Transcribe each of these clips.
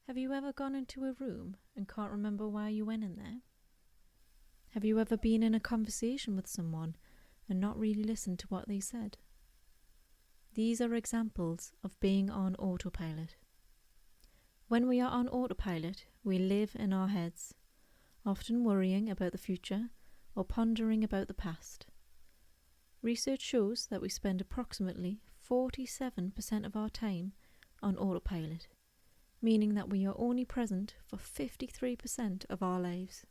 Have you ever gone into a room and can't remember why you went in there? Have you ever been in a conversation with someone and not really listened to what they said? These are examples of being on autopilot. When we are on autopilot, we live in our heads, often worrying about the future or pondering about the past. Research shows that we spend approximately 47% of our time on autopilot, meaning that we are only present for 53% of our lives.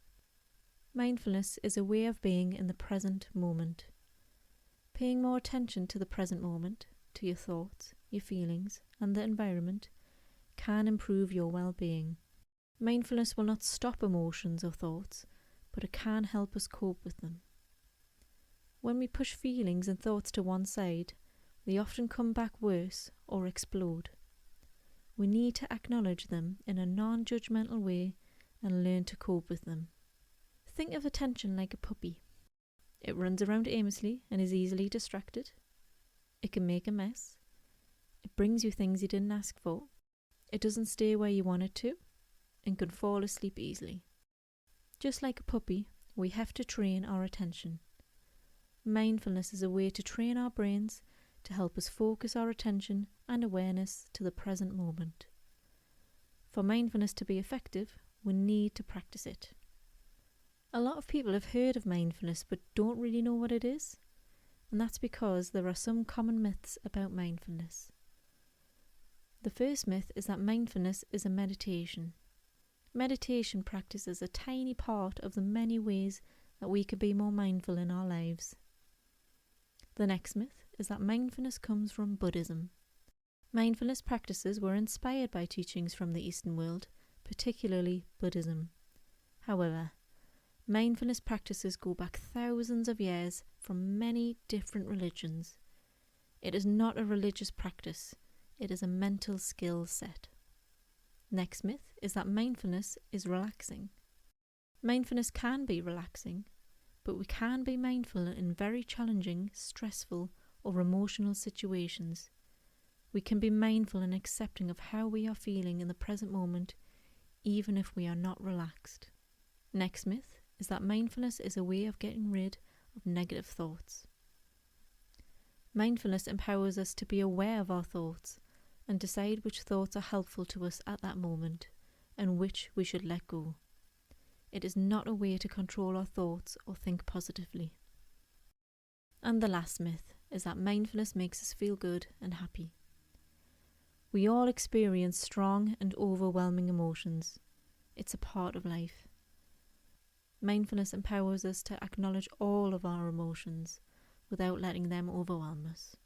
Mindfulness is a way of being in the present moment. Paying more attention to the present moment, to your thoughts, your feelings, and the environment can improve your well-being. Mindfulness will not stop emotions or thoughts, but it can help us cope with them. When we push feelings and thoughts to one side, they often come back worse or explode. We need to acknowledge them in a non-judgmental way and learn to cope with them. Think of attention like a puppy. It runs around aimlessly and is easily distracted. It can make a mess. It brings you things you didn't ask for. It doesn't stay where you want it to and can fall asleep easily. Just like a puppy, we have to train our attention. Mindfulness is a way to train our brains to help us focus our attention and awareness to the present moment. For mindfulness to be effective, we need to practice it. A lot of people have heard of mindfulness but don't really know what it is, and that's because there are some common myths about mindfulness. The first myth is that mindfulness is a meditation. Meditation practice is a tiny part of the many ways that we can be more mindful in our lives. The next myth is that mindfulness comes from Buddhism. Mindfulness practices were inspired by teachings from the Eastern world, particularly Buddhism. However, mindfulness practices go back thousands of years from many different religions. It is not a religious practice, it is a mental skill set. Next myth is that mindfulness is relaxing. Mindfulness can be relaxing, but we can be mindful in very challenging, stressful, or emotional situations. We can be mindful and accepting of how we are feeling in the present moment, even if we are not relaxed. Next myth is that mindfulness is a way of getting rid of negative thoughts. Mindfulness empowers us to be aware of our thoughts and decide which thoughts are helpful to us at that moment and which we should let go. It is not a way to control our thoughts or think positively. And the last myth is that mindfulness makes us feel good and happy. We all experience strong and overwhelming emotions. It's a part of life. Mindfulness empowers us to acknowledge all of our emotions without letting them overwhelm us.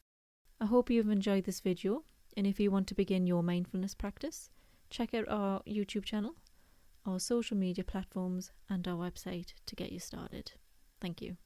I hope you've enjoyed this video, and if you want to begin your mindfulness practice, check out our YouTube channel, our social media platforms, and our website to get you started. Thank you.